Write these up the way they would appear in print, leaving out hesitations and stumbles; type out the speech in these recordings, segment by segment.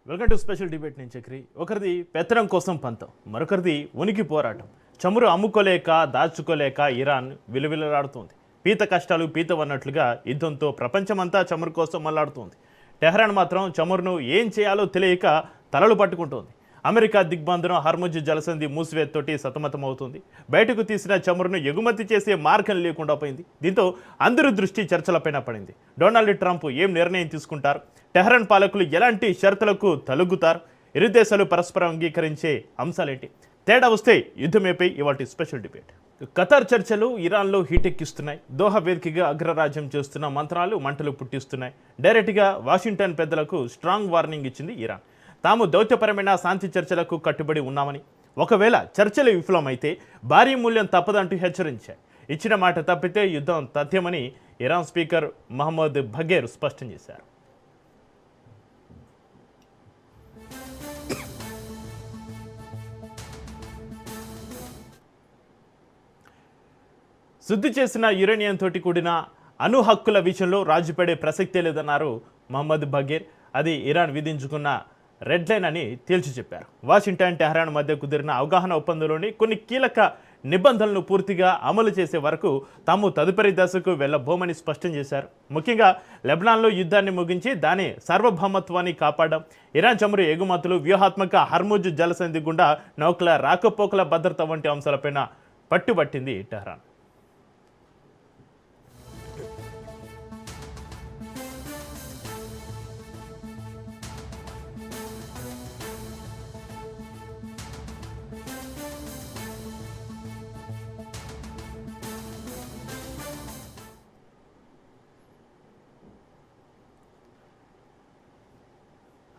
Welcome to special debate నేను చక్రి. ఒకరిది పెత్తనం కోసం పంతం, మరొకరిది ఉనికి పోరాటం. చమురు అమ్ముకోలేక దాచుకోలేక ఇరాన్ విలువిలలాడుతోంది. పీత కష్టాలు పీతవన్నట్లుగా యుద్ధంతో ప్రపంచమంతా చమురు కోసం మల్లాడుతోంది. టెహ్రాన్ మాత్రం చమురును ఏం చేయాలో తెలియక తలలు పట్టుకుంటోంది. అమెరికా దిగ్బంధనం హర్ముజ్ జలసంధి మూసివేత్తోటి సతమతమవుతుంది. బయటకు తీసిన చమురును ఎగుమతి చేసే మార్గం లేకుండా పోయింది. దీంతో అందరి దృష్టి చర్చలపైన పడింది. డొనాల్డ్ ట్రంప్ ఏం నిర్ణయం తీసుకుంటారు? టెహ్రాన్ పాలకులు ఎలాంటి షరతులకు తలొగ్గుతారు? ఇరు దేశాలు పరస్పరం అంగీకరించే అంశాలేంటి? తేడా వస్తే యుద్ధమేపై ఇవాటి స్పెషల్ డిబేట్. ఖతార్ చర్చలు ఇరాన్లో హీటెక్కిస్తున్నాయి. దోహా వేదికగా అగ్రరాజ్యం చేస్తున్న మంత్రాలు మంటలు పుట్టిస్తున్నాయి. డైరెక్ట్గా వాషింగ్టన్ పెద్దలకు స్ట్రాంగ్ వార్నింగ్ ఇచ్చింది ఇరాన్. తాము దౌత్యపరమైన శాంతి చర్చలకు కట్టుబడి ఉన్నామని, ఒకవేళ చర్చలు విఫలమైతే భారీ మూల్యం తప్పదంటూ హెచ్చరించాయి. ఇచ్చిన మాట తప్పితే యుద్ధం తథ్యమని ఇరాన్ స్పీకర్ మహమ్మద్ బఘేర్ స్పష్టం చేశారు. శుద్ధి చేసిన యురేనియం తోటి కూడిన అణు హక్కుల విషయంలో రాజీపడే ప్రసక్తే లేదన్నారు మహమ్మద్ బఘేర్. అది ఇరాన్ విధించుకున్న రెడ్ లైన్ అని తేల్చి చెప్పారు. వాషింగ్టన్ టెహ్రాన్ మధ్య కుదిరిన అవగాహన ఒప్పందంలోని కొన్ని కీలక నిబంధనలను పూర్తిగా అమలు చేసే వరకు తాము తదుపరి దశకు వెళ్లబోమని స్పష్టం చేశారు. ముఖ్యంగా లెబనాన్లో యుద్ధాన్ని ముగించి దాని సార్వభౌమత్వాన్ని కాపాడడం, ఇరాన్ చమురు ఎగుమతులు, వ్యూహాత్మక హర్ముజ్ జలసంధి గుండా నౌకల రాకపోకల భద్రత వంటి అంశాలపైన పట్టుబట్టింది టెహ్రాన్.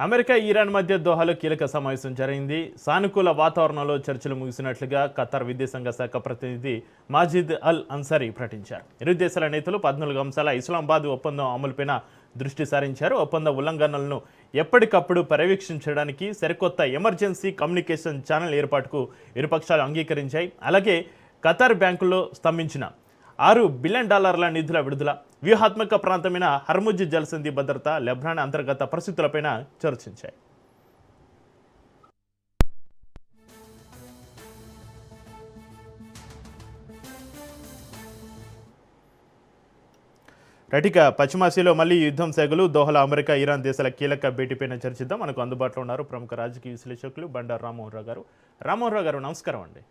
అమెరికా ఇరాన్ మధ్య దోహాలో కీలక సమావేశం జరిగింది. సానుకూల వాతావరణంలో చర్చలు ముగిసినట్లుగా ఖతార్ విదేశాంగ శాఖ ప్రతినిధి మాజిద్ అల్ అన్సారీ ప్రకటించారు. ఇరు దేశాల నేతలు 14 అంశాల ఇస్లామాబాద్ ఒప్పందం అమలుపైన దృష్టి సారించారు. ఒప్పంద ఉల్లంఘనలను ఎప్పటికప్పుడు పర్యవేక్షించడానికి సరికొత్త ఎమర్జెన్సీ కమ్యూనికేషన్ ఛానల్ ఏర్పాటుకు ఇరుపక్షాలు అంగీకరించాయి. అలాగే ఖతార్ బ్యాంకుల్లో స్తంభించిన $6 బిలియన్ నిధుల విడుదల, వ్యూహాత్మక ప్రాంతమైన హర్ముజ్ జలసంధి భద్రత, లెబనాన్ అంతర్గత పరిస్థితులపైన చర్చించాయి. రైటిక పశ్చిమాసియాలో మళ్ళీ యుద్ధం సేగలు. దోహలో అమెరికా ఇరాన్ దేశాల కీలక భేటీపైన చర్చిద్దాం. మనకు అందుబాటులో ఉన్నారు ప్రముఖ రాజకీయ విశ్లేషకులు బండారు రామ్మోహన్ రావు గారు. రామ్మోహన్ గారు నమస్కారం అండి.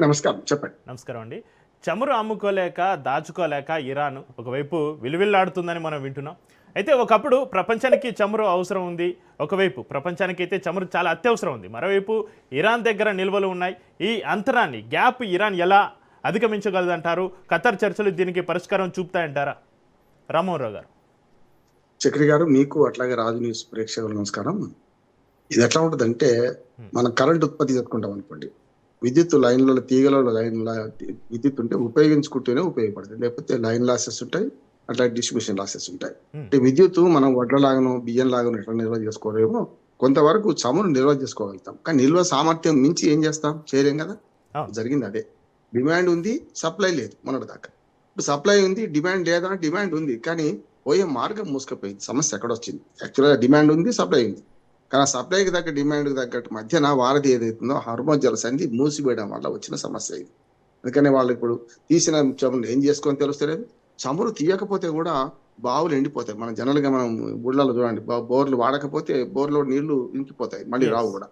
నమస్కారం, చెప్పండి. నమస్కారం అండి. చమురు అమ్ముకోలేక దాచుకోలేక ఇరాన్ ఒకవైపు విలువిల్లాడుతుందని మనం వింటున్నాం. అయితే ఒకప్పుడు ప్రపంచానికి చమురు అవసరం ఉంది, ఒకవైపు ప్రపంచానికి అయితే చమురు చాలా అత్యవసరం ఉంది, మరోవైపు ఇరాన్ దగ్గర నిల్వలు ఉన్నాయి. ఈ అంతరాన్ని గ్యాప్ ఇరాన్ ఎలా అధిగమించగలదంటారు? ఖతార్ చర్చలు దీనికి పరిష్కారం చూపుతాయంటారా? రామ్మోహన్ రావు గారు. చక్రి గారు, మీకు అట్లాగే రాజు న్యూస్ ప్రేక్షకులు నమస్కారం. ఇది ఎట్లా ఉంటుందంటే, మనం కరెంట్ ఉత్పత్తి చేసుకుంటాం అనుకోండి, విద్యుత్ లైన్లలో తీగలలో విద్యుత్ ఉంటే ఉపయోగించుకుంటేనే ఉపయోగపడుతుంది, లేకపోతే లైన్ లాసెస్ ఉంటాయి, అట్లా డిస్ట్రిబ్యూషన్ లాసెస్ ఉంటాయి. అంటే విద్యుత్ మనం వడ్ల లాగను బియ్యం లాగను ఎట్లా నిల్వ చేసుకోలేమో కొంతవరకు చమురు నిల్వ చేసుకోగలుగుతాం. కానీ నిల్వ సామర్థ్యం మించి ఏం చేస్తాం? చేయలేం కదా. జరిగింది అదే. డిమాండ్ ఉంది, సప్లై లేదు మొన్నటి దాకా. ఇప్పుడు సప్లై ఉంది, డిమాండ్ లేదా? డిమాండ్ ఉంది, కానీ పోయే మార్గం మూసుకుపోయింది. సమస్య ఎక్కడ వచ్చింది? యాక్చువల్గా డిమాండ్ ఉంది, సప్లై ఉంది, కానీ సప్లైకి తగ్గ డిమాండ్కి తగ్గట్టు మధ్యన వారధి ఏదైతుందో హర్ముజ్ జలసంధి మూసివేయడం వల్ల వచ్చిన సమస్య ఇది. అందుకని వాళ్ళు ఇప్పుడు తీసిన చమురు ఏం చేసుకొని తెలుస్తలేదు. చమురు తీయకపోతే కూడా బావులు ఎండిపోతాయి. మన జనరల్గా మనం ఊళ్ళలో చూడండి, బోర్లు వాడకపోతే బోర్లో నీళ్లు ఇంకిపోతాయి, మళ్ళీ రావు కూడా.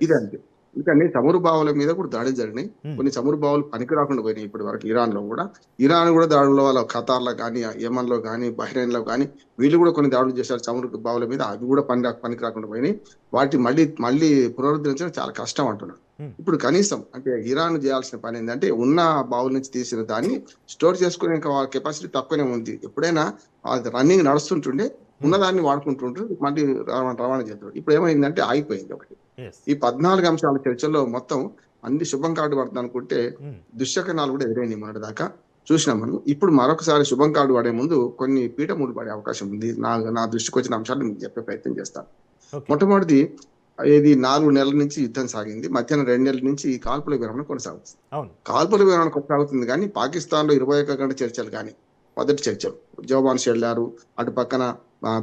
ఇది అంతే. ఎందుకంటే చమురు బావుల మీద కూడా దాడులు జరిగినాయి. కొన్ని చమురు బావులు పనికి రాకుండా పోయినాయి ఇప్పటి వరకు. ఇరాన్ కూడా దాడుల వల్ల ఖతార్లో కానీ, యమన్లో కానీ, బహ్రెయిన్లో కానీ వీళ్ళు కూడా కొన్ని దాడులు చేశారు చమురు బావుల మీద. అవి కూడా పనికి రాకుండా పోయినాయి. వాటి మళ్ళీ పునరుద్ధరించడం చాలా కష్టం అంటున్నారు. ఇప్పుడు కనీసం అంటే ఇరాన్ చేయాల్సిన పని ఏంటంటే, ఉన్న బావుల నుంచి తీసిన దాన్ని స్టోర్ చేసుకునే కెపాసిటీ తక్కువనే ఉంది. ఎప్పుడైనా రన్నింగ్ నడుస్తుంటుండే ఉన్నదాన్ని వాడుకుంటుంటారు, మళ్ళీ రవాణా చేస్తారు. ఇప్పుడు ఏమైందంటే ఆగిపోయింది ఒకటి. ఈ 14 అంశాల చర్చల్లో మొత్తం అన్ని శుభం కార్డు పడుతుంది అనుకుంటే దుశ్శకనాలు కూడా ఎదురైనాయి మొన్నటి దాకా చూసినాం మనం. ఇప్పుడు మరొకసారి శుభం కార్డు పడే ముందు కొన్ని పీఠములు పడే అవకాశం ఉంది. నా దృష్టికి వచ్చిన అంశాలు మీకు చెప్పే ప్రయత్నం చేస్తాను. మొట్టమొదటిది, ఇది 4 నెలల నుంచి యుద్ధం సాగింది. మధ్యాహ్నం 2 నెలల నుంచి కాల్పుల విరమణ కొనసాగుతుంది. కాల్పుల విరమణ కొనసాగుతుంది కానీ పాకిస్తాన్ లో 21 గంటల చర్చలు కానీ మొదటి చర్చలు జవాన్స్ వెళ్ళారు, అటు పక్కన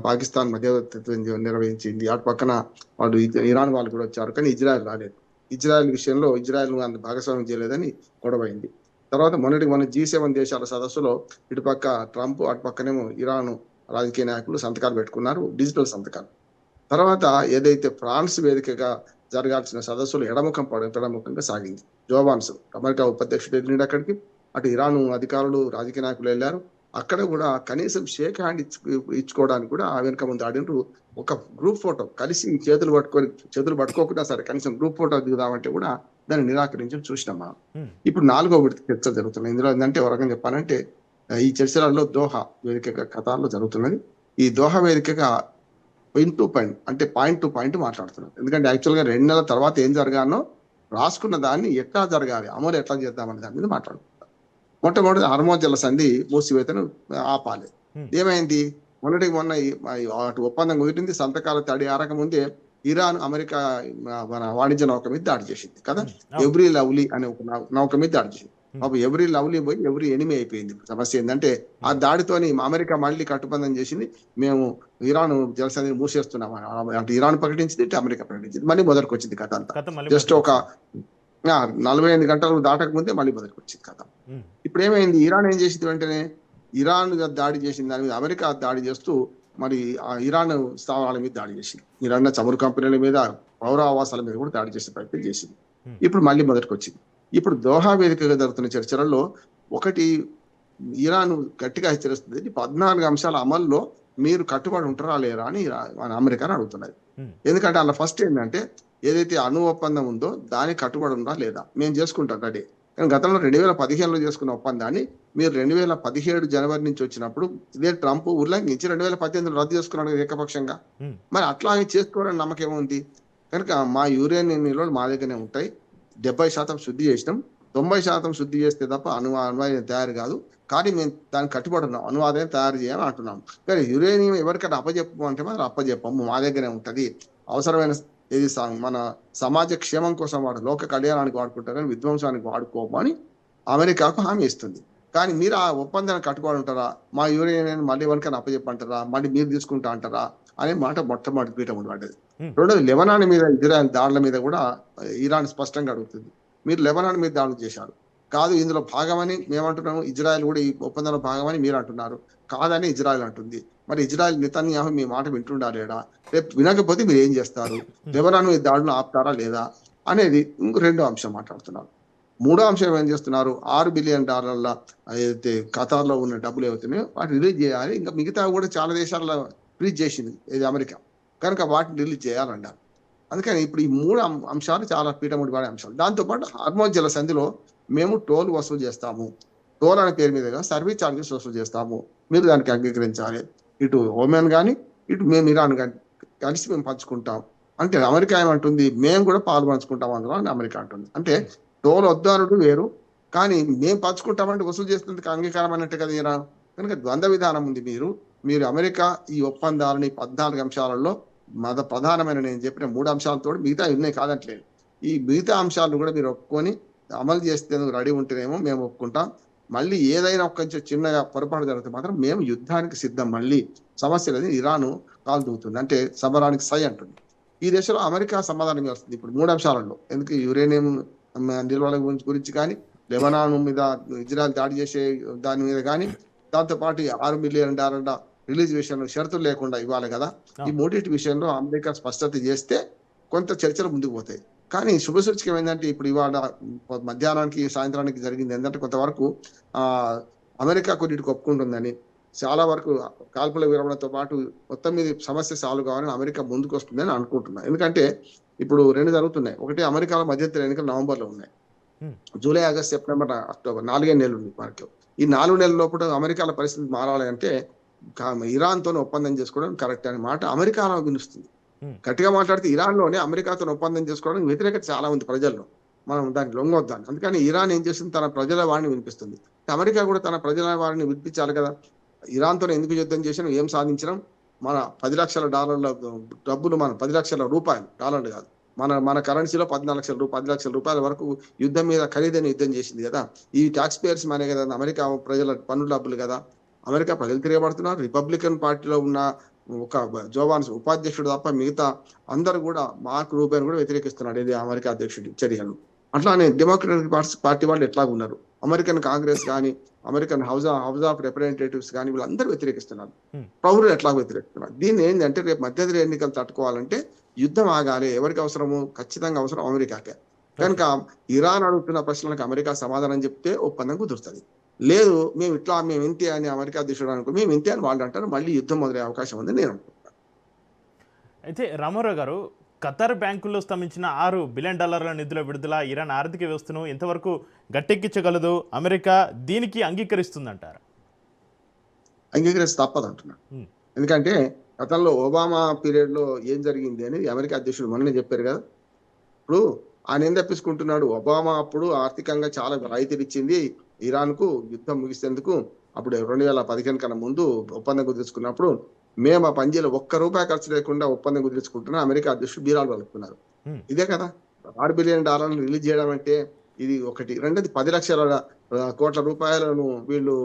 పాకిస్తాన్ మధ్యవర్తిత్వం నిర్వహించింది. అటు పక్కన వాళ్ళు ఇరాన్ వాళ్ళు కూడా వచ్చారు, కానీ ఇజ్రాయెల్ రాలేదు. ఇజ్రాయెల్ విషయంలో ఇజ్రాయెల్ భాగస్వామ్యం చేయలేదని గొడవైంది. తర్వాత మన G7 దేశాల సదస్సులో ఇటుపక్క ట్రంప్, అటు పక్కనేమో ఇరాన్ రాజకీయ నాయకులు సంతకాలు పెట్టుకున్నారు, డిజిటల్ సంతకాలు. తర్వాత ఏదైతే ఫ్రాన్స్ వేదికగా జరగాల్సిన సదస్సులు ఎడముఖంగా సాగింది. జోబాన్స్ అమెరికా ఉపాధ్యక్షుడు వెళ్ళిండు అక్కడికి, అటు ఇరాన్ అధికారులు రాజకీయ నాయకులు వెళ్ళారు. అక్కడ కూడా కనీసం షేక్ హ్యాండ్ ఇచ్చుకోవడానికి కూడా వెనుక ముందు ఆడినరు. ఒక గ్రూప్ ఫోటో కలిసి చేతులు పట్టుకోకుండా సరే కనీసం గ్రూప్ ఫోటో దిగుదామంటే కూడా దాన్ని నిరాకరించి చూసినాం మనం. ఇప్పుడు 4వ విడత చర్చ జరుగుతుంది. ఇందులో ఏంటంటే ఒక రకంగా చెప్పాలంటే ఈ చర్చలలో దోహా వేదికగా ఖతార్లో జరుగుతున్నది. ఈ దోహా వేదికగా పాయింట్ టు పాయింట్ మాట్లాడుతున్నారు. ఎందుకంటే యాక్చువల్గా 2 నెలల తర్వాత ఏం జరగానో రాసుకున్న దాన్ని ఎట్లా జరగాలి, అమలు ఎట్లా చేద్దామనే దాని మీద మాట్లాడుతున్నారు. మొట్టమొదటి హార్మోజ్ జలసంధి మూసివేతను ఆపాలి. ఏమైంది, మొన్న అటు ఒప్పందం కుదిరింది, సంతకాల తడి ఆరక ముందే ఇరాన్ అమెరికా మన వాణిజ్య నౌక మీద దాడి చేసింది కదా. ఎవ్రీ లవ్లీ అనే ఒక నౌక మీద దాడి చేసింది. అప్పుడు ఎవ్రీ లవ్లీ పోయి ఎవ్రీ ఎనిమి అయిపోయింది. సమస్య ఏంటంటే ఆ దాడితోని అమెరికా మళ్ళీ కట్టుబంధం చేసింది, మేము ఇరాన్ జలసంధిని మూసేస్తున్నాం. అటు ఇరాన్ ప్రకటించింది, ఇటు అమెరికా ప్రకటించింది. మళ్ళీ మొదటికి వచ్చింది కథ అంతా. జస్ట్ ఒక 48 గంటలు దాటక ముందే మళ్ళీ మొదటికి వచ్చింది కథ. ఇప్పుడు ఏమైంది, ఇరాన్ ఏం చేసింది, వెంటనే ఇరాన్ దాడి చేసిన దాని మీద అమెరికా దాడి చేస్తూ మరి ఆ ఇరాన్ స్థావరాల మీద దాడి చేసింది. ఇరాన్ చమురు కంపెనీల మీద, పౌర ఆవాసాల మీద కూడా దాడి చేసే ప్రయత్నం చేసింది. ఇప్పుడు మళ్ళీ మొదటికి వచ్చింది. ఇప్పుడు దోహా వేదికగా జరుగుతున్న చర్చలలో ఒకటి ఇరాన్ గట్టిగా హెచ్చరిస్తుంది, 14 అంశాల అమల్లో మీరు కట్టుబడి ఉంటారా లేరా అని అమెరికాని అడుగుతున్నది. ఎందుకంటే అలా ఫస్ట్ ఏంటంటే ఏదైతే అణు ఒప్పందం ఉందో దానికి కట్టుబడి ఉందా లేదా, మేము చేసుకుంటాం రెడీ. కానీ గతంలో 2015లో చేసుకున్న ఒప్పందాన్ని మీరు 2017 జనవరి నుంచి వచ్చినప్పుడు ఇదే ట్రంప్ ఉల్లంఘించి 2018లో రద్దు చేసుకున్నాడు ఏకపక్షంగా. మరి అట్లా చేసుకోవాలని నమ్మకం ఏముంది? కనుక మా యురేనియం నిల్వలు మా దగ్గరనే ఉంటాయి, 70% శుద్ధి చేసినాం, 90% శుద్ధి చేస్తే తప్ప అణువాయుధం తయారు కాదు, కానీ మేము దానికి కట్టుబడి ఉన్నాం, అణువాయుధం తయారు చేయాలని అంటున్నాం. కానీ యురేనియం ఎవరికైనా అప్పచెప్పు అంటే మాత్రం అప్పచెప్పము, మా దగ్గరే ఉంటది. అవసరమైన ఇది మన సమాజ క్షేమం కోసం లోక కళ్యాణానికి వాడుకుంటారని, విధ్వంసానికి వాడుకోమని అమెరికాకు హామీ ఇస్తుంది. కానీ మీరు ఆ ఒప్పందాన్ని కట్టుబడి ఉంటారా, మా యురేనియం మళ్ళీ ఎవరికైనా అప్పచెప్పంటారా, మళ్ళీ మీరు తీసుకుంటా అంటారా అనే మాట మొట్టమొదటి పీఠం పడ్డది. రెండోది లెబనాన్ మీద ఇజ్రాయెల్ దాడుల మీద కూడా ఇరాన్ స్పష్టంగా అడుగుతుంది, మీరు లెబనాన్ మీద దాడులు చేశారు కాదు, ఇందులో భాగమని మేమంటున్నాము, ఇజ్రాయెల్ కూడా ఈ ఒప్పందంలో భాగమని మీరు అంటున్నారు, కాదని ఇజ్రాయెల్ అంటుంది. మరి ఇజ్రాయెల్ నెతన్యాహు మీ మాట వింటుండా లేడా, రేపు వినకపోతే మీరు ఏం చేస్తారు, లెబనాన్ మీద దాడులను ఆపుతారా లేదా అనేది రెండో అంశం మాట్లాడుతున్నారు. మూడో అంశం ఏం చేస్తున్నారు, $6 బిలియన్ ఏదైతే ఖతార్లో ఉన్న డబ్బులు ఏవైతున్నాయో వాటిని రిలీజ్ చేయాలి. ఇంకా మిగతా కూడా చాలా దేశాల్లో రిలీజ్ చేసింది ఇది అమెరికా, కనుక వాటిని రిలీజ్ చేయాలన్నారు. అందుకని ఇప్పుడు ఈ 3 అంశాలు చాలా పీఠముడి పడే అంశాలు. దాంతోపాటు హార్మోజ్ జలసంధిలో మేము టోల్ వసూలు చేస్తాము, టోల్ అనే పేరు మీదుగా సర్వీస్ ఛార్జెస్ వసూలు చేస్తాము, మీరు దానికి అంగీకరించాలి. ఇటు ఓమెన్ కానీ ఇటు మేము ఇరాన్ కానీ కలిసి మేము పంచుకుంటాం అంటే అమెరికా ఏమంటుంది, మేము కూడా పాలు పంచుకుంటాం అందులో అని అమెరికా అంటుంది. అంటే టోల్ వద్దు అనుడు వేరు, కానీ మేము పంచుకుంటామంటే వసూలు చేస్తున్నందుకు అంగీకారం అన్నట్టు కదా ఇరాన్. కనుక ద్వంద్వ విధానం ఉంది. మీరు అమెరికా ఈ ఒప్పందాలని 14 అంశాలలో ప్రధానమైన నేను చెప్పిన 3 అంశాలతో మిగతా ఉన్నాయి కాదంటలేదు, ఈ మిగతా అంశాలను కూడా మీరు ఒప్పుకొని అమలు చేస్తే రెడీ ఉంటేనేమో మేము ఒప్పుకుంటాం, మళ్ళీ ఏదైనా కొంచెం చిన్నగా పొరపాటు జరిగితే మాత్రం మేము యుద్ధానికి సిద్ధం, మళ్ళీ సమస్య లేదు, ఇరాను కాలు దూకుతుంది అంటే సమరానికి సై అంటుంది. ఈ దేశంలో అమెరికా సమాధానం వస్తుంది ఇప్పుడు 3 అంశాలలో. ఎందుకు యురేనియం నిల్వల గురించి కానీ, లెబనాన్ మీద ఇజ్రాయెల్ దాడి చేసే దాని మీద కానీ, దాంతోపాటు $6 బిలియన్ రిలీజ్ విషయంలో షరతులు లేకుండా ఇవ్వాలి కదా. ఈ మూడింటి విషయంలో అమెరికా స్పష్టత చేస్తే కొంత చర్చలు ముందుకు పోతాయి. కానీ శుభసూచకం ఏంటంటే ఇప్పుడు ఇవాళ మధ్యాహ్నానికి సాయంత్రానికి జరిగింది ఏంటంటే కొంతవరకు అమెరికా కొన్నిటికి ఒప్పుకుంటుందని, చాలా వరకు కాల్పుల విరమణతో పాటు మొత్తం మీద సమస్య సాల్వ్ కావాలని అమెరికా ముందుకు వస్తుందని అనుకుంటున్నా. ఎందుకంటే ఇప్పుడు 2 జరుగుతున్నాయి. ఒకటి అమెరికాలో మధ్యంతర ఎన్నికలు నవంబర్లో ఉన్నాయి, జూలై, ఆగస్ట్, సెప్టెంబర్, అక్టోబర్ 4 నెలలు ఉంది మనకి. ఈ 4 నెలల లోపల అమెరికాల పరిస్థితి మారాలి అంటే ఇరాన్తో ఒప్పందం చేసుకోవడం కరెక్ట్ అనే మాట అమెరికాలో వినిస్తుంది. గట్టిగా మాట్లాడితే ఇరాన్లోనే అమెరికాతో ఒప్పందం చేసుకోవడానికి వ్యతిరేకత చాలా ఉంది ప్రజల్లో, మనం దాన్ని లొంగొద్దాం. అందుకని ఇరాన్ ఏం చేస్తుంది, తన ప్రజల వారిని వినిపిస్తుంది. అమెరికా కూడా తన ప్రజల వారిని వినిపించాలి కదా. ఇరాన్తో ఎందుకు యుద్ధం చేసినాం, ఏం సాధించినాం, మన $10 లక్షల డబ్బులు, మన $10 లక్షల రూపాయలు, డాలర్లు కాదు, మన కరెన్సీలో 10 లక్షల రూపాయల వరకు యుద్ధం మీద ఖరీదైన యుద్ధం చేసింది కదా. ఈ ట్యాక్స్ పేయర్స్ మనే కదా, అమెరికా ప్రజల పన్ను డబ్బులు కదా. అమెరికా ప్రజలు తిరగబడుతున్నారు, రిపబ్లికన్ పార్టీలో ఉన్న ఒక జోవాన్స్ ఉపాధ్యక్షుడు తప్ప మిగతా అందరూ కూడా మార్క్ రూబెన్ కూడా వ్యతిరేకిస్తున్నాడు ఇది అమెరికా అధ్యక్షుడి చర్యలు. అట్లానే డెమోక్రటిక్ పార్టీ వాళ్ళు ఎట్లా ఉన్నారు, అమెరికన్ కాంగ్రెస్ కానీ అమెరికన్ హౌస్ ఆఫ్ రిప్రజెంటేటివ్స్ కానీ వీళ్ళందరూ వ్యతిరేకిస్తున్నారు. పౌరులు ఎట్లా వ్యతిరేకిస్తున్నారు. దీన్ని ఏంటంటే రేపు మధ్యంతర ఎన్నికలు తట్టుకోవాలంటే యుద్ధం ఆగాలి. ఎవరికి అవసరము? ఖచ్చితంగా అవసరం అమెరికాకే. కనుక ఇరాన్ అడుగుతున్న ప్రశ్నలకు అమెరికా సమాధానం చెప్తే ఒప్పందం కుదురుతుంది. లేదు మేము ఇంతే అని అమెరికా అధ్యక్షుడు అనుకో మేము ఇంతే అని వాళ్ళు అంటారు, మళ్ళీ యుద్ధం మొదలయ్యే అవకాశం ఉంది నేను అనుకుంటున్నాను. అయితే రామారావు గారు, ఖతార్ బ్యాంకుల్లో స్తంభించిన $6 బిలియన్ నిధుల విడుదల ఇరాన్ ఆర్థిక వ్యవస్థను ఎంతవరకు గట్టెక్కించగలదు? అమెరికా దీనికి అంగీకరిస్తుందంటారు? అంగీకరిస్తే తప్పదు అంటున్నాను. ఎందుకంటే గతంలో ఒబామా పీరియడ్ లో ఏం జరిగింది అని అమెరికా అధ్యక్షుడు మొన్ననే చెప్పారు కదా. ఇప్పుడు ఆయన ఏం తప్పించుకుంటున్నాడు? ఒబామా అప్పుడు ఆర్థికంగా చాలా రాయితీలు ఇచ్చింది ఇరాన్ కు యుద్ధం ముగిసేందుకు. అప్పుడు 2015 కన్నా ముందు ఒప్పందం కుదుర్చుకున్నప్పుడు మేము ఆ పనిచేయలో $1 ఖర్చు లేకుండా ఒప్పందం కుదుర్చుకుంటున్నా అమెరికా అధ్యక్షుడు బీరాలు పలుకుతున్నారు. ఇదే కదా $6 బిలియన్ రిలీజ్ చేయడం అంటే. ఇది ఒకటి. రెండోది 10 లక్షల కోట్ల రూపాయలను వీళ్ళు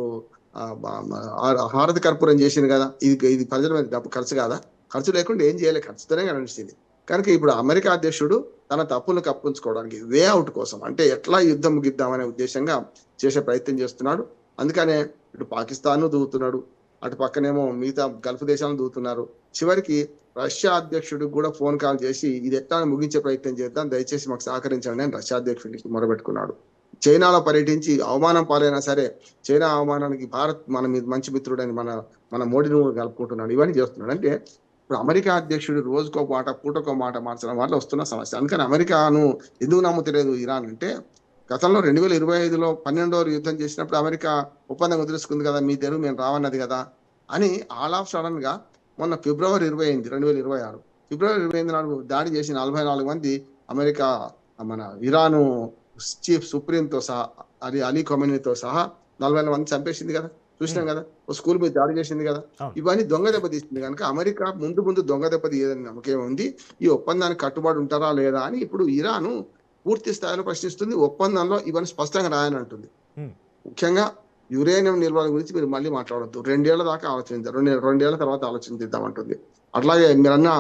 హారతి కర్పూరం చేసింది కదా. ఇది ప్రజల మీద డబ్బు ఖర్చు కాదా? ఖర్చు లేకుండా ఏం చేయలే, ఖర్చుతోనే కనిపిస్తుంది. కనుక ఇప్పుడు అమెరికా అధ్యక్షుడు తన తప్పులు కప్పించుకోవడానికి వే అవుట్ కోసం అంటే ఎట్లా యుద్ధం ముగిద్దామనే ఉద్దేశంగా చేసే ప్రయత్నం చేస్తున్నాడు. అందుకనే ఇటు పాకిస్తాన్ దూకుతున్నాడు, అటు పక్కనేమో మిగతా గల్ఫ్ దేశాలను దూకుతున్నారు. చివరికి రష్యా అధ్యక్షుడికి కూడా ఫోన్ కాల్ చేసి ఇది ఎట్లా ముగించే ప్రయత్నం చేద్దాం, దయచేసి మాకు సహకరించండి అని రష్యా అధ్యక్షుడికి మొరబెట్టుకున్నాడు. చైనాలో పర్యటించి అవమానం పాలైనా సరే చైనా అవమానానికి భారత్ మన మంచి మిత్రుడని మన మోడీని కలుపుకుంటున్నాడు. ఇవన్నీ చేస్తున్నాడు. అంటే ఇప్పుడు అమెరికా అధ్యక్షుడు రోజుకో మాట పూటకో మాట మార్చడం వల్ల వస్తున్న సమస్య. అందుకని అమెరికాను ఎందుకు నమ్ముతలేదు ఇరాన్ అంటే, గతంలో 2025లో 12వ యుద్ధం చేసినప్పుడు అమెరికా ఒప్పందం కుదుర్చుకుంది కదా, మీ తెరువు మేము రావన్నది కదా అని ఆల్ ఆఫ్ సడన్ గా మొన్న ఫిబ్రవరి 28, 2026 ఫిబ్రవరి 28 నాడు దాడి చేసి 44 మంది అమెరికా మన ఇరాను చీఫ్ సుప్రీంతో సహా అలీ ఖొమైనీతో సహా 40 మంది చంపేసింది కదా, చూసినాం కదా. ఓ స్కూల్ మీద దాడి చేసింది కదా. ఇవన్నీ దొంగ దెబ్బ తీసింది. కనుక అమెరికా ముందు దొంగ దెబ్బ తీయదని నమ్మకం ఉంది. ఈ ఒప్పందానికి కట్టుబడి ఉంటారా లేదా అని ఇప్పుడు ఇరాను పూర్తి స్థాయిలో ప్రశ్నిస్తుంది. ఒప్పందంలో ఇవన్నీ స్పష్టంగా రాయని అంటుంది. ముఖ్యంగా యురేనియం నిల్వల గురించి మీరు మళ్ళీ మాట్లాడద్దు, 2 ఏళ్ల దాకా ఆలోచించారు, 2 ఏళ్ల తర్వాత ఆలోచించిద్దామంటుంది. అట్లాగే మీరన్న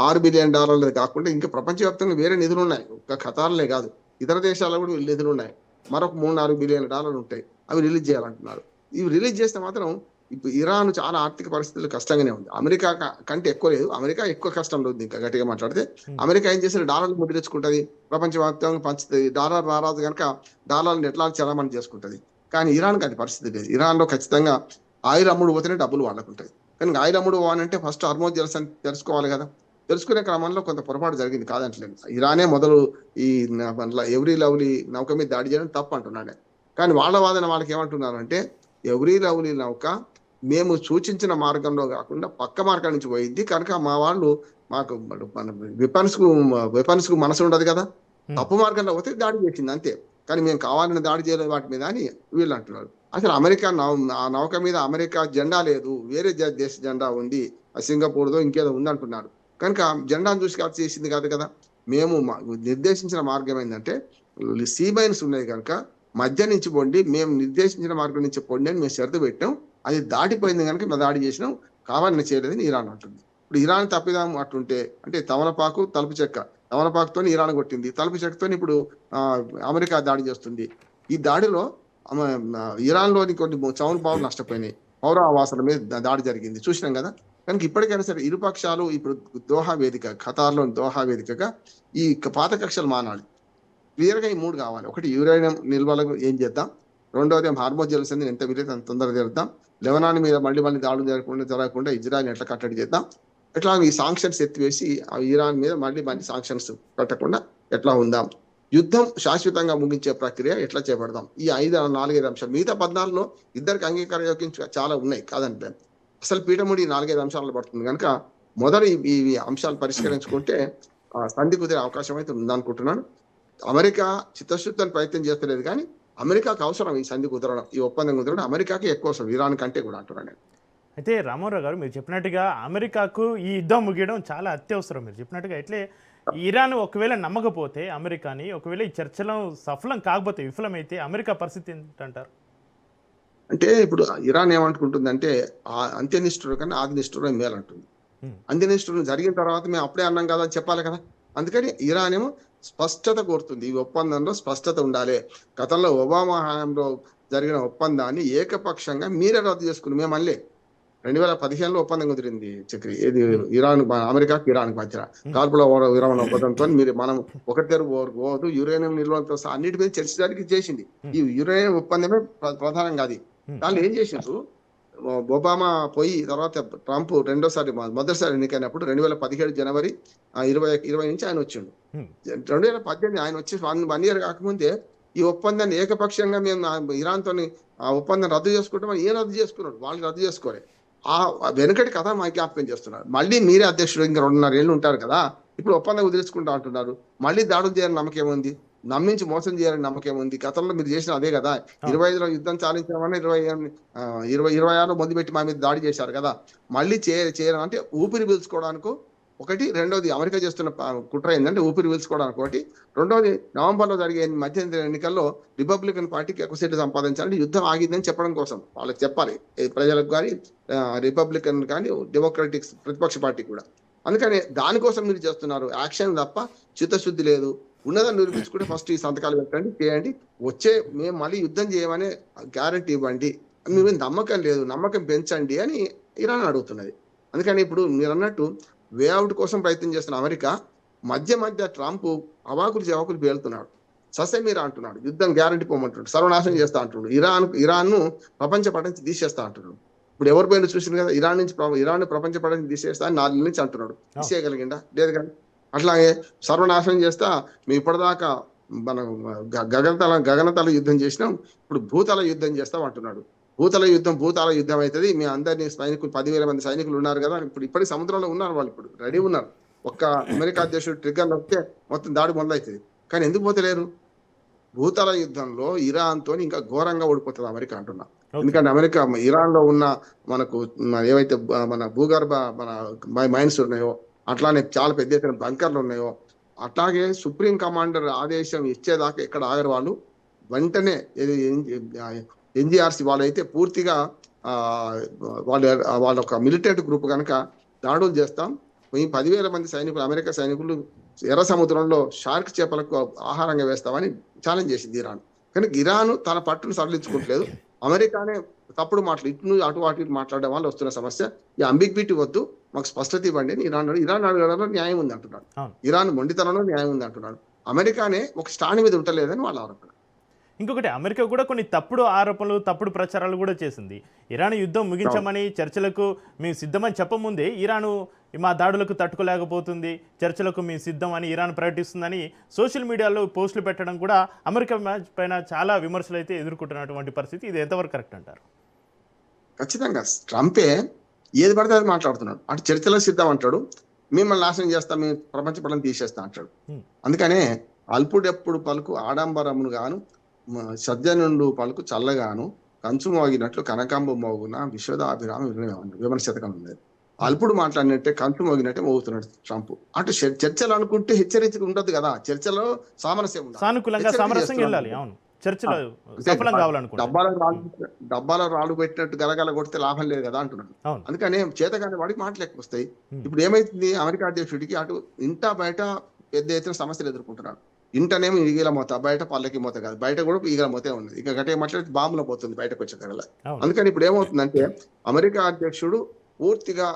$6 బిలియన్ కాకుండా ఇంకా ప్రపంచవ్యాప్తంగా వేరే నిధులు ఉన్నాయి. ఒక్క ఖతార్లే కాదు, ఇతర దేశాల్లో కూడా నిధులు ఉన్నాయి. మరొక $3-4 బిలియన్ ఉంటాయి. అవి రిలీజ్ చేయాలంటున్నారు. ఇవి రిలీజ్ చేస్తే మాత్రం ఇప్పుడు ఇరాన్ చాలా ఆర్థిక పరిస్థితులు కష్టంగానే ఉంది. అమెరికా కంటే ఎక్కువ లేదు, అమెరికా ఎక్కువ కష్టంలో ఉంది. ఇంకా గట్టిగా మాట్లాడితే అమెరికా ఏం చేసిన డాలర్లు ముద్రించుకుంటది, ప్రపంచవ్యాప్తంగా పంచుతుంది. డాలర్ రారాదు కనుక డాలర్ని ఎట్లా చలామణి చేసుకుంటది. కానీ ఇరాన్కి అది పరిస్థితి లేదు. ఇరాన్ లో ఖచ్చితంగా ఆయిల్ అమ్ముడు పోతేనే డబ్బులు వాళ్ళకుంటాయి. కానీ ఆయిల్ అమ్ముడు పోవాలంటే ఫస్ట్ హార్మోజ్ జలస తెలుసుకోవాలి కదా. తెలుసుకునే క్రమంలో కొంత పొరపాటు జరిగింది కాదంటలేదు. ఇరానే మొదలు ఈ ఎవ్రీ లవ్లీ నౌక మీద దాడి చేయడం తప్పు అంటున్నాడే. కానీ వాళ్ళ వాదన వాళ్ళకి ఏమంటున్నారంటే, ఎవ్రీ లవ్లీ నౌక మేము సూచించిన మార్గంలో కాకుండా పక్క మార్గం నుంచి పోయింది కనుక మా వాళ్ళు మాకు మన వెపన్స్ కు మనసు ఉండదు కదా, తప్పు మార్గంలో పోతే దాడి చేసింది అంతే. కానీ మేము కావాలని దాడి చేయలేదు వాటి మీద అని వీళ్ళు అంటున్నారు. అసలు అమెరికా ఆ నౌక మీద అమెరికా జెండా లేదు, వేరే దేశ జెండా ఉంది, సింగపూర్దో ఇంకేదో ఉంది అంటున్నారు. కనుక జెండాను చూసి కాదు చేసింది కాదు కదా. మేము నిర్దేశించిన మార్గం ఏంటంటే సీ మైన్స్ ఉన్నాయి కనుక మధ్య నుంచి పొండి, మేము నిర్దేశించిన మార్గం నుంచి పొండి అని మేము షరతు పెట్టాం. అది దాటిపోయింది కనుక మేము దాడి చేసినాం, కావాలని చేయలేదని ఇరాన్ అంటుంది. ఇప్పుడు ఇరాన్ తప్పిదాం అట్టుంటే అంటే తమలపాకు తలుపు చెక్క, తమలపాకుతో ఇరాన్ కొట్టింది, తలుపు చెక్కతో ఇప్పుడు అమెరికా దాడి చేస్తుంది. ఈ దాడిలో ఇరాన్ లోని కొన్ని చౌన్ పావులు నష్టపోయినాయి, పౌర ఆవాసాల మీద దాడి జరిగింది, చూసినాం కదా. కనుక ఇప్పటికైనా సరే ఇరుపక్షాలు ఇప్పుడు దోహా వేదిక, ఖతార్లోని దోహా వేదికగా ఈ పాత కక్షలు మానాలి. క్లియర్ గా ఈ 3 కావాలి. ఒకటి యురేనియం నిల్వలకు ఏం చేద్దాం, రెండవది హార్మోజ్ జలసంధిని ఎంత వీలైతే అంత తొందరగా చేద్దాం, లెబనాన్ మీద మళ్ళీ దాడులు జరగకుండా ఇజ్రాయల్ ఎట్లా కట్టడి చేద్దాం, ఎట్లా ఈ సాంక్షన్స్ ఎత్తివేసి ఇరాన్ మీద మళ్ళీ సాంక్షన్స్ పెట్టకుండా ఎట్లా ఉందాం, యుద్ధం శాశ్వతంగా ముగించే ప్రక్రియ ఎట్లా చేపడదాం. ఈ 4-5 అంశాలు, మిగతా 14లో ఇద్దరికి అంగీకారం యోగించి చాలా ఉన్నాయి కాదంటే. అసలు పీఠముడి 4-5 అంశాలు పడుతుంది కనుక మొదలు ఈ అంశాలు పరిష్కరించుకుంటే సంధి కుదిరే అవకాశం అయితే ఉందనుకుంటున్నాను. అమెరికా చిత్తశుద్ధిని ప్రయత్నం చేస్తలేదు కానీ అమెరికాకు అవసరం ఈ సంధి కుదరడం, ఈ ఒప్పందం కుదరడం అమెరికాకి ఎక్కువ అవసరం, ఇరాన్ కంటే కూడా అంటున్నాను నేను. అయితే రామారావు గారు, మీరు చెప్పినట్టుగా అమెరికాకు ఈ యుద్ధం ముగియడం చాలా అత్యవసరం. మీరు చెప్పినట్టుగా ఎట్లే ఇరాన్ ఒకవేళ నమ్మకపోతే అమెరికాని, ఒకవేళ ఈ చర్చలో సఫలం కాకపోతే విఫలమైతే అమెరికా పరిస్థితి ఏంటంటారు? అంటే ఇప్పుడు ఇరాన్ ఏమనుకుంటుందంటే అంత్యనిష్ఠుడు కన్నా ఆది నిష్ఠుడు మేలంటుంది. అందిన ఇష్టం జరిగిన తర్వాత మేము అప్పుడే అన్నాం కదా అని చెప్పాలి కదా. అందుకని ఇరాన్ ఏమో స్పష్టత కోరుతుంది, ఈ ఒప్పందంలో స్పష్టత ఉండాలి. గతంలో ఒబామా హయాంలో జరిగిన ఒప్పందాన్ని ఏకపక్షంగా మీరే రద్దు చేసుకుని మేము మళ్ళీ 2015లో ఒప్పందం కుదిరింది చక్రి, ఏది ఇరాన్ అమెరికాకి ఇరాన్ మధ్య కాల్పుల విరమణ ఒప్పందంతో మీరు మనం ఒకటేరు పోదు యురేనియం నిల్వలతో సహా అన్నిటి మీద చర్చించడానికి చేసింది. ఈ యురేనియం ఒప్పందమే ప్రధానంగా అది. దాన్ని ఏం చేసిండ్రు, ఒబామా పోయి తర్వాత ట్రంప్ మొదటిసారి ఎన్నికైనప్పుడు 2017 జనవరి 20 నుంచి ఆయన వచ్చిండు. 2018 ఆయన వచ్చి 1 year కాకముందే ఈ ఒప్పందాన్ని ఏకపక్షంగా మేము ఇరాన్ తోని ఆ ఒప్పందం రద్దు చేసుకుంటాం. ఏం రద్దు చేసుకున్నాడు, వాళ్ళు రద్దు చేసుకోవాలి. ఆ వెనుకటి కథ మా జ్ఞాపకం చేస్తున్నారు. మళ్ళీ మీరే అధ్యక్షుడు ఇంకా 2.5 ఏళ్ళు ఉంటారు కదా, ఇప్పుడు ఒప్పందం కుదుర్చుకుంటా అంటున్నారు. మళ్ళీ దాడులు చేయాలని నమ్మకం ఉంది, నమ్మించి మోసం చేయాలని నమ్మకం ఉంది. గతంలో మీరు చేసిన అదే కదా, 25లో యుద్ధం చాలించామని 26 మొదలుపెట్టి మా మీద దాడి చేశారు కదా. మళ్ళీ చేయాలంటే ఊపిరి పీల్చుకోవడానికి ఒకటి, రెండోది అమెరికా చేస్తున్న కుట్ర ఏంటంటే ఊపిరి పీల్చుకోవడానికి ఒకటి, రెండోది నవంబర్లో జరిగే మధ్యంతర ఎన్నికల్లో రిపబ్లికన్ పార్టీకి ఎక్కువ సీట్లు సంపాదించాలని యుద్ధం ఆగిందని చెప్పడం కోసం వాళ్ళకి చెప్పాలి, ప్రజలకు కానీ రిపబ్లికన్ కానీ డెమోక్రటిక్ ప్రతిపక్ష పార్టీ కూడా. అందుకని దానికోసం మీరు చేస్తున్నారు యాక్షన్ తప్ప చిత్తశుద్ధి లేదు. ఉన్నదాన్ని నిరూపించుకుంటే ఫస్ట్ ఈ సంతకాలు పెట్టండి, చేయండి, మేము మళ్ళీ యుద్ధం చేయమనే గ్యారంటీ ఇవ్వండి, మీ మీద నమ్మకం లేదు, నమ్మకం పెంచండి అని ఇరాన్ అడుగుతున్నది. అందుకని ఇప్పుడు మీరు అన్నట్టు వేఅవుట్ కోసం ప్రయత్నం చేస్తున్న అమెరికా మధ్య ట్రంప్ అవాకులు చెవాకులు పేలుతున్నాడు, ససేమీరా అంటున్నాడు, యుద్ధం గ్యారంటీ పోమంటున్నాడు, సర్వనాశనం చేస్తా అంటున్నాడు, ఇరాన్ను ప్రపంచ పటం నుంచి తీసేస్తా అంటున్నాడు. ఇప్పుడు ఎవరి పైన చూసింది కదా, ఇరాన్ ప్రపంచ పటం నుంచి తీసేస్తా అని 4 నుంచి అంటున్నాడు. తీసేయగలిగిందా? లేదు కానీ. అట్లాగే సర్వనాశనం చేస్తా, మేము ఇప్పటిదాకా మనం గగనతల యుద్ధం చేసినాం, ఇప్పుడు భూతల యుద్ధం చేస్తాం అంటున్నాడు. భూతల యుద్ధం అవుతుంది, మీ అందరినీ సైనికులు 10,000 మంది సైనికులు ఉన్నారు కదా, ఇప్పటికి సముద్రంలో ఉన్నారు, వాళ్ళు ఇప్పుడు రెడీ ఉన్నారు. ఒక్క అమెరికా అధ్యక్షుడు ట్రిగ్గర్ నొక్కితే మొత్తం దాడి మొదలవుతుంది. కానీ ఎందుకు పోతలేరు? భూతల యుద్ధంలో ఇరాన్ తో ఇంకా ఘోరంగా ఓడిపోతుంది అమెరికా అంటున్నా. ఎందుకంటే అమెరికా ఇరాన్ లో ఉన్న మనకు ఏవైతే మన భూగర్భ మైన్స్ ఉన్నాయో, అట్లానే చాలా పెద్ద ఎత్తున బంకర్లు ఉన్నాయో, అట్లాగే సుప్రీం కమాండర్ ఆదేశం ఇచ్చేదాకా ఎక్కడ ఆగరు వాళ్ళు. వెంటనే ఎన్జిఆర్సి వాళ్ళైతే పూర్తిగా వాళ్ళ ఒక మిలిటెంట్ గ్రూప్ కనుక దాడులు చేస్తాం, ఈ 10,000 మంది సైనికులు, అమెరికా సైనికులు ఎర్ర సముద్రంలో షార్క్ చేపలకు ఆహారంగా వేస్తామని ఛాలెంజ్ చేసింది ఇరాన్. కానీ ఇరాన్ తన పట్టును సడలించుకోవట్లేదు. అమెరికానే తప్పుడు మాటలు అటు మాట్లాడడం వల్ల వస్తున్న సమస్య. ఈ అంబిగ్విటీ వద్దు, మాకు స్పష్టత ఇవ్వండి అని ఇరాన్ అడగడంలో న్యాయం ఉంది అంటున్నాడు. ఇరాన్ మొండితనంలో న్యాయం ఉంది అంటున్నాడు. అమెరికానే ఒక స్టాండ్ మీద ఉండలేదని వాళ్ళ ఆరోపణ. ఇంకొకటి, అమెరికా కూడా కొన్ని తప్పుడు ఆరోపణలు, తప్పుడు ప్రచారాలు కూడా చేసింది. ఇరాన్ యుద్ధం ముగించమని, చర్చలకు మేము సిద్ధమని చెప్పముందే ఇరాను మా దాడులకు తట్టుకోలేకపోతుంది, చర్చలకు మేము సిద్ధం అని ఇరాన్ ప్రకటిస్తుందని సోషల్ మీడియాలో పోస్టులు పెట్టడం కూడా అమెరికా పైన చాలా విమర్శలు అయితే ఎదుర్కొంటున్నటువంటి పరిస్థితి. ఇది ఎంతవరకు కరెక్ట్ అంటారు? ఖచ్చితంగా ట్రంపే ఏది పడితే అది మాట్లాడుతున్నాడు. అటు చర్చలకు సిద్ధం అంటాడు, మిమ్మల్ని నాశనం చేస్తాం, మేము ప్రపంచ పటం తీసేస్తా అంటాడు. అందుకనే అల్పుడెప్పుడు పలుకు ఆడంబరమును గాను, సజ్జనుండు పలుకు చల్లగాను, కంచు మోగినట్లు కనకాంబ మోగున విశ్వదాభిరామ విమర్శ శతకం ఉంది. అల్పుడు మాట్లాడినట్టే కంచు మోగినట్టే మోగుతున్నాడు ట్రంప్. అటు చర్చలు అనుకుంటే హెచ్చరించక ఉండదు కదా, చర్చలో సామరస్యం ఉండాలి, సానుకూలంగా సామరస్యంగా వెళ్ళాలి. అవును, చర్చలో సఫలం కావాలనుకుంటా. డబ్బాలో రాళ్ళు పెట్టినట్టు గలగల కొడితే లాభం లేదు కదా అంటున్నాడు. అందుకనే చేతగానే వాడికి మాటలు ఎక్కువ వస్తాయి. ఇప్పుడు ఏమైతుంది, అమెరికా అధ్యక్షుడికి అటు ఇంట బయట పెద్ద ఎత్తున సమస్యలు ఎదుర్కొంటున్నాడు. ఇంటనేమో ఈగల మూత, బయట పల్లకి మూత కాదు, బయట కూడా ఈగల మూతే ఉంది. ఇక గట్టిగా మాట్లాడితే బాంబులో పోతుంది బయటకు వచ్చే కగల. అందుకని ఇప్పుడు ఏమవుతుందంటే అమెరికా అధ్యక్షుడు పూర్తిగా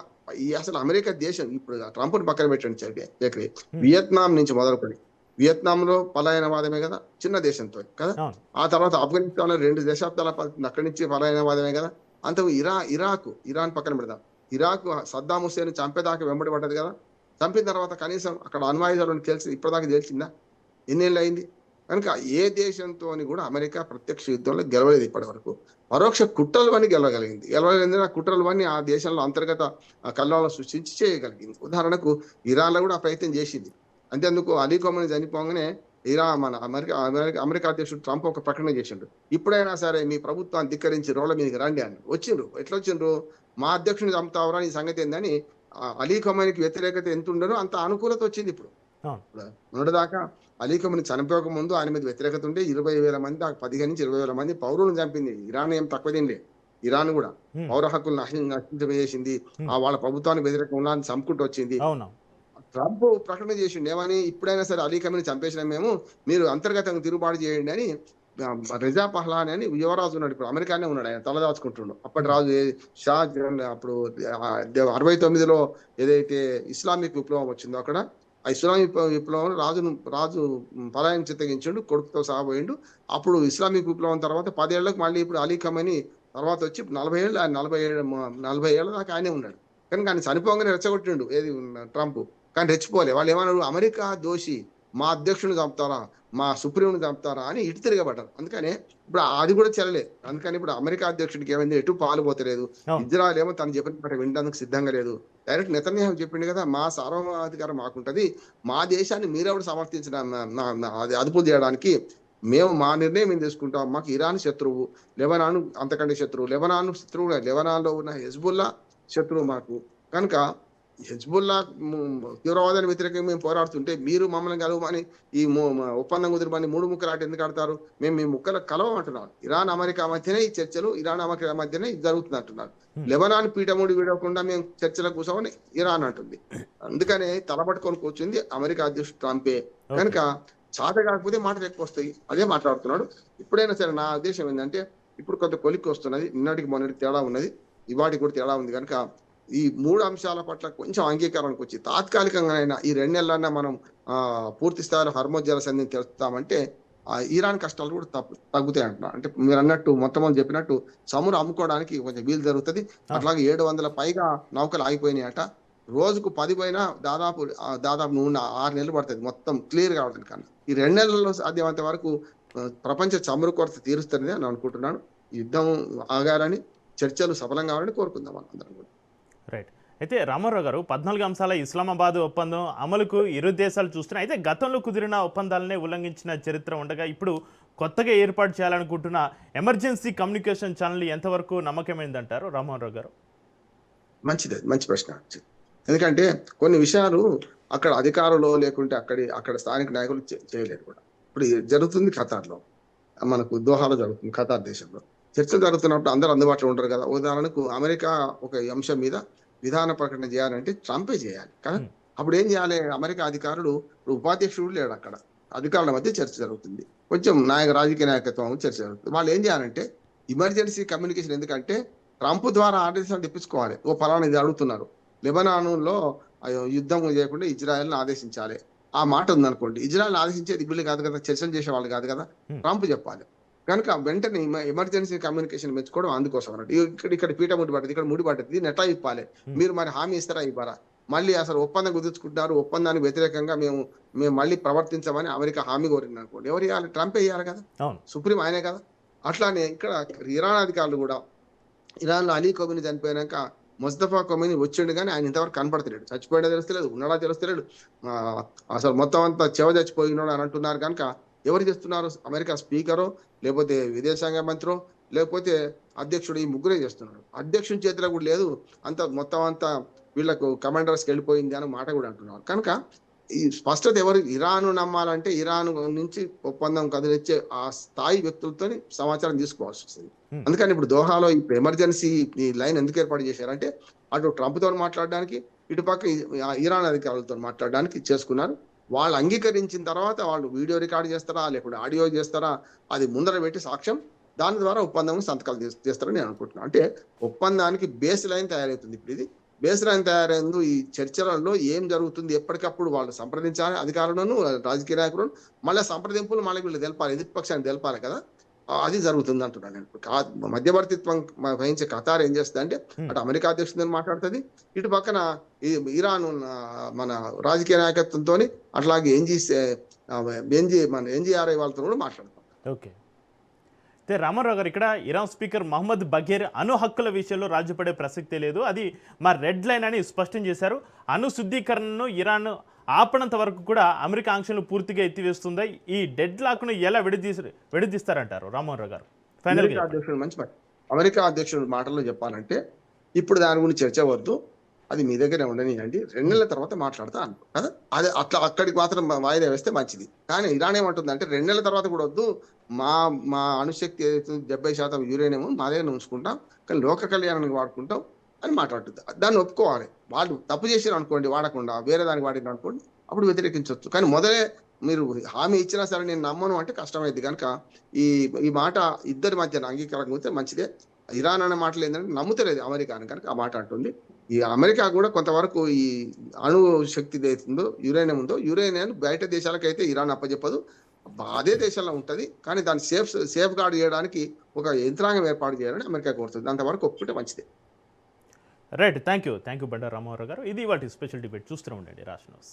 అసలు అమెరికా దేశం ఇప్పుడు ట్రంప్ని పక్కన పెట్టండి చక్రి, వియత్నాం నుంచి మొదలుకొని, వియత్నాంలో పలాయనవాదమే కదా, చిన్న దేశంతో కదా. ఆ తర్వాత ఆఫ్ఘనిస్తాన్ లో 2 దశాబ్దాల అక్కడి నుంచి పలాయనవాదమే కదా. అంత ఇరాన్ పక్కన పెడదాం, ఇరాక్ సద్దాం హుస్సేన్ చంపేదాకా వెంబడి పడ్డది కదా. చంపిన తర్వాత కనీసం అక్కడ అణ్వాయుధాలను తెలిసి ఇప్పటిదాకా తెలిసిందా? ఎన్నేళ్ళు అయింది? కనుక ఏ దేశంతో కూడా అమెరికా ప్రత్యక్ష యుద్ధంలో గెలవలేదు ఇప్పటి వరకు. పరోక్ష కుట్రలు అని గెలవగలిగింది. ఆ కుట్రలు అన్ని ఆ దేశంలో అంతర్గత కల్లోలను సృష్టించి చేయగలిగింది. ఉదాహరణకు ఇరాన్లో కూడా ఆ ప్రయత్నం చేసింది. అంతేందుకు అలీ ఖొమైనీ చనిపోగానే అమెరికా అధ్యక్షుడు ట్రంప్ ఒక ప్రకటన చేసిండు, ఇప్పుడైనా సరే మీ ప్రభుత్వాన్ని ధిక్కరించి రోడ్ల మీదకి రండి అని. వచ్చిండ్రు. ఎట్లా వచ్చిండ్రు? మా అధ్యక్షుని చంపుతావరా, ఈ సంగతి ఏందని అలీ ఖొమైనీకి వ్యతిరేకత ఎంత ఉండనో అంత అనుకూలత వచ్చింది. ఇప్పుడు మొన్నటిదాకా అలీ ఖొమైనీ చనిపోక ముందు ఆయన మీద వ్యతిరేకత ఉంటే 20,000 మంది, 15 నుంచి 20,000 మంది పౌరులను చంపింది ఇరాన్. ఏం తక్కువ తిండి. ఇరాన్ కూడా హ్మ్. పౌర హక్కులను నశించేసింది, వాళ్ళ ప్రభుత్వానికి వ్యతిరేకంగా ఉన్న చంపుకుంటూ వచ్చింది. అవును. ట్రంప్ ప్రకటన చేసిండు ఏమని, ఇప్పుడైనా సరే అలీ ఖమీని చంపేసినాం మేము, మీరు అంతర్గతంగా తిరుగుబాటు చేయండి అని. రిజా పహ్లాని అని యువరాజు ఉన్నాడు, ఇప్పుడు అమెరికానే ఉన్నాడు, ఆయన తలదాచుకుంటుండు. అప్పటి హ్మ్. రాజు షా అప్పుడు 69లో ఏదైతే ఇస్లామిక్ విప్లవం వచ్చిందో అక్కడ, ఆ ఇస్లామిక్ విప్లవం రాజు పలాయనం చిత్తగించిండు, కొడుకుతో సహా పోయిండు. అప్పుడు ఇస్లామిక్ విప్లవం తర్వాత 10 ఏళ్లకు మళ్ళీ ఇప్పుడు అలీ ఖమీని తర్వాత వచ్చి 40 ఏళ్ళు, ఆయన 40 ఏళ్ల దాకా ఆయనే ఉన్నాడు. కానీ ఆయన చనిపోగానే రెచ్చగొట్టిండు ఏది ట్రంప్. కానీ రెచ్చిపోలే. వాళ్ళు ఏమన్నారు, అమెరికా దోషి, మా అధ్యక్షుడిని చంపుతారా, మా సుప్రీంని చంపుతారా అని ఇటు తిరగబడ్డారు. అందుకనే ఇప్పుడు అది కూడా చెల్లలే. అందుకని ఇప్పుడు అమెరికా అధ్యక్షుడికి ఏమైంది, ఎటు పాలు పోతలేదు. అవును. ఇజ్రాయెల్ ఏమో తను చెప్పిన మాట వినడానికి సిద్ధంగా లేదు. డైరెక్ట్ నెతన్యాహు చెప్పిండు కదా, మా సార్వభౌమాధికారం మాకుంటది, మా దేశాన్ని మీరెవడు సమర్థించిన అది అదుపు చేయడానికి, మేము మా నిర్ణయం మేము తీసుకుంటాం. మాకు ఇరాన్ శత్రువు, లెబనాన్ అంతకంటే శత్రువు, లెబనాన్ శత్రువు, లెబనాన్లో ఉన్న హెజ్బుల్లా శత్రువు మాకు. కనుక హెజ్బుల్లా తీవ్రవాదానికి వ్యతిరేకంగా మేము పోరాడుతుంటే మీరు మమ్మల్ని కలవమని ఈ ఒప్పందం కుదిరమని 3 ముక్కలు ఆట ఎందుకు ఆడతారు, మేము మీ ముక్కలు కలవమంటున్నారు. ఇరాన్ అమెరికా మధ్యనే ఈ చర్చలు, ఇరాన్ అమెరికా మధ్యనే ఇది జరుగుతుంది అంటున్నారు. లెబనాన్ పీఠముడి వీడకుండా మేము చర్చలకు కూర్చోమని ఇరాన్ అంటుంది. అందుకనే తలబట్టుకొని కూర్చుంది అమెరికా అధ్యక్షుడు ట్రంపే. కనుక చాత కాకపోతే మాటలు ఎక్కువ వస్తాయి, అదే మాట్లాడుతున్నాడు. ఇప్పుడైనా సరే నా ఉద్దేశం ఏంటంటే, ఇప్పుడు కొంత కొలిక్కి వస్తున్నది, నిన్నటికి మొన్నటికి తేడా ఉన్నది, ఇవాటికి కూడా తేడా ఉంది. కనుక ఈ 3 అంశాల పట్ల కొంచెం అంగీకారానికి వచ్చి తాత్కాలికంగానైనా ఈ 2 నెలలన్నా మనం పూర్తి స్థాయిలో హర్మోజ్ జలసంధిని తెలుస్తామంటే ఇరాన్ కష్టాలు కూడా తగ్గుతాయి అంటున్నా. అంటే మీరు అన్నట్టు మొత్తం చెప్పినట్టు చమురు అమ్ముకోవడానికి కొంచెం వీలు జరుగుతుంది. అట్లాగే 700 పైగా నౌకలు ఆగిపోయినాయట. రోజుకు 10 పోయినా దాదాపు 6 నెలలు పడుతుంది మొత్తం క్లియర్ కావడానికి. కానీ ఈ 2 నెలల్లో సాధ్యమంత వరకు ప్రపంచ చమురు కొరత తీరుస్తుంది అని అనుకుంటున్నాను. యుద్ధం ఆగాలని, చర్చలు సఫలం కావాలని కోరుకుందాం అందరం కూడా. రైట్. అయితే రామారావు గారు, 14 అంశాల ఇస్లామాబాద్ ఒప్పందం అమలుకు ఇరు దేశాలు చూస్తున్నాయి. అయితే గతంలో కుదిరిన ఒప్పందాలనే ఉల్లంఘించిన చరిత్ర ఉండగా ఇప్పుడు కొత్తగా ఏర్పాటు చేయాలనుకుంటున్న ఎమర్జెన్సీ కమ్యూనికేషన్ ఛానల్ ఎంతవరకు నమ్మకమైందంటారు రామారావు గారు? మంచిది, మంచి ప్రశ్న. ఎందుకంటే కొన్ని విషయాలు అక్కడ అధికారులు లేకుంటే అక్కడ స్థానిక నాయకులు చేయలేరు కూడా. ఇప్పుడు జరుగుతుంది ఖతార్లో, మనకు దోహాలో జరుగుతుంది, ఖతార్ దేశంలో చర్చలు జరుగుతున్నప్పుడు అందరూ అందుబాటులో ఉంటారు కదా. ఉదాహరణకు అమెరికా ఒక అంశం మీద విధాన ప్రకటన చేయాలంటే ట్రంపే చేయాలి కదా. అప్పుడు ఏం చేయాలి, అమెరికా అధికారులు, ఉపాధ్యక్షుడు లేడు అక్కడ, అధికారుల మధ్య చర్చ జరుగుతుంది, కొంచెం రాజకీయ నాయకత్వం చర్చ జరుగుతుంది. వాళ్ళు ఏం చేయాలంటే ఎమర్జెన్సీ కమ్యూనికేషన్, ఎందుకంటే ట్రంప్ ద్వారా ఆదేశాలు తెప్పించుకోవాలి. పలానా ఇది అడుగుతున్నారు, లెబనాన్లో యుద్ధం చేయకుండా ఇజ్రాయెల్ని ఆదేశించాలి, ఆ మాట ఉందనుకోండి. ఇజ్రాయెల్ ఆదేశించేది వీళ్ళు కాదు కదా, చర్చలు చేసేవాళ్ళు కాదు కదా, ట్రంప్ చెప్పాలి. కనుక వెంటనే ఎమర్జెన్సీ కమ్యూనికేషన్ మెచ్చుకోవడం అందుకోసం అన్నట్టు. ఇక్కడ పీట ముడి పడ్డది, ఇక్కడ ముడి పడ్డది, నెట్టా ఇప్పాలి. మీరు మరి హామీ ఇస్తారా ఇవ్వరా, మళ్ళీ అసలు ఒప్పందం కుదుర్చుకుంటున్నారు, ఒప్పందానికి వ్యతిరేకంగా మేము మళ్ళీ ప్రవర్తించమని అమెరికా హామీ కోరింది అనుకోండి, ఎవరు ఇవ్వాలి, ట్రంపే ఇవ్వాలి కదా, సుప్రీం ఆయనే కదా. అట్లానే ఇక్కడ ఇరాన్ అధికారులు కూడా, ఇరాన్లో అలీ ఖమీని చనిపోయినాక ముస్తఫా ఖమీని వచ్చిండు కానీ ఆయన ఇంతవరకు కనపడతలేడు, చచ్చిపోయినా తెలుస్తలేదు, ఉన్నాడా తెలుస్తలేడు, అసలు మొత్తం అంతా చచ్చిపోయినాడు అని అంటున్నారు. కనుక ఎవరు చేస్తున్నారు, అమెరికా స్పీకరో, లేకపోతే విదేశాంగ మంత్రో, లేకపోతే అధ్యక్షుడు, ఈ ముగ్గురే చేస్తున్నాడు. అధ్యక్షుని చేతిలో కూడా లేదు, మొత్తం అంతా వీళ్ళకు కమాండర్స్కి వెళ్ళిపోయింది అని మాట కూడా అంటున్నారు. కనుక ఈ స్పష్టత ఎవరు, ఇరాన్ నమ్మాలంటే ఇరాన్ నుంచి ఒప్పందం కదిలిచ్చే ఆ స్థాయి వ్యక్తులతో సమాచారం తీసుకోవాల్సి వస్తుంది. అందుకని ఇప్పుడు దోహాలో ఇప్పుడు ఎమర్జెన్సీ ఈ లైన్ ఎందుకు ఏర్పాటు చేశారంటే, అటు ట్రంప్తో మాట్లాడడానికి, ఇటుపక్క ఇరాన్ అధికారులతో మాట్లాడడానికి చేసుకున్నారు. వాళ్ళు అంగీకరించిన తర్వాత వాళ్ళు వీడియో రికార్డ్ చేస్తారా లేకుంటే ఆడియో చేస్తారా, అది ముందర పెట్టి సాక్ష్యం, దాని ద్వారా ఒప్పందం సంతకాలు చేస్తారని నేను అనుకుంటున్నాను. అంటే ఒప్పందానికి బేస్ లైన్ తయారవుతుంది. ఇప్పుడు ఇది బేస్ లైన్ తయారైంది. ఈ చర్చలలో ఏం జరుగుతుంది ఎప్పటికప్పుడు వాళ్ళు సంప్రదించాలి, అధికారులను, రాజకీయ నాయకులను, మళ్ళీ సంప్రదింపులు మళ్ళీ వీళ్ళు తెలపాలి, ఎదుటిపక్షాన్ని తెలపాలి కదా, అది జరుగుతుంది అంటున్నాను నేను. మధ్యవర్తిత్వం వహించే ఖతార్ ఏం చేస్తుంది అంటే, అటు అమెరికా అధ్యక్షుడిని మాట్లాడుతుంది, ఇటు పక్కన ఇరాన్ మన రాజకీయ నాయకత్వంతో, అట్లాగే మన ఎన్జీఆర్ఐ వాళ్ళతో కూడా మాట్లాడతాం. ఓకే. అయితే రామారావు గారు, ఇక్కడ ఇరాన్ స్పీకర్ మహమ్మద్ బఘేర్ అణు హక్కుల విషయంలో రాజీపడే ప్రసక్తే లేదు, అది మా రెడ్ లైన్ అని స్పష్టం చేశారు. అణు శుద్ధీకరణను ఇరాన్ ఆపనంత వరకు కూడా అమెరికా ఆంక్షలు పూర్తిగా ఎత్తివేస్తుంది. ఈ డెడ్ లాక్ను ఎలా విడదీస్తారంటారు రామారావు గారు? అమెరికా అధ్యక్షుడు మాటల్లో చెప్పాలంటే, ఇప్పుడు దాని గురించి చర్చ వద్దు, అది మీ దగ్గరే ఉండనియండి, 2 నెలల తర్వాత మాట్లాడతా అనుకో కదా. అదే అట్లా అక్కడికి మాత్రం వాయిదా వేస్తే మంచిది. కానీ ఇరాన్ ఏమంటుందంటే 2 నెలల తర్వాత కూడా వద్దు, మా మా అణుశక్తి ఏదైతే 70% యురేనియం మా దగ్గర ఉంచుకుంటాం, కానీ లోక కళ్యాణానికి వాడుకుంటాం అని మాట్లాడుతుంది. దాన్ని ఒప్పుకోవాలి. వాళ్ళు తప్పు చేసారు అనుకోండి వాడకుండా, వేరే దానికి వాడిన అనుకోండి, అప్పుడు వ్యతిరేకించవచ్చు. కానీ మొదలే మీరు హామీ ఇచ్చినా సరే నేను నమ్మను అంటే కష్టమైంది కనుక ఈ ఈ మాట ఇద్దరి మధ్య అంగీకారం అయితే మంచిదే. ఇరాన్ అనే మాటలు ఏంటంటే నమ్ముతలేదు అమెరికాని కనుక ఆ మాట అంటుంది. ఈ అమెరికా కూడా కొంతవరకు ఈ అణు శక్తి ఏదైతుందో యురేనియం ఉందో, యురేనియం బయట దేశాలకైతే ఇరాన్ అప్పచెప్పదు, అదే దేశాల్లో ఉంటది. కానీ దాన్ని సేఫ్ గార్డ్ చేయడానికి ఒక యంత్రాంగం ఏర్పాటు చేయాలని అమెరికా కోరుతుంది. అంతవరకు ఒప్పుకుంటే మంచిదే. Right, thank you Bandaru Ramarao garu. ఇది వాటి స్పెషల్ డిబేట్. చూస్తూనే ఉండండి రాజ్ న్యూస్.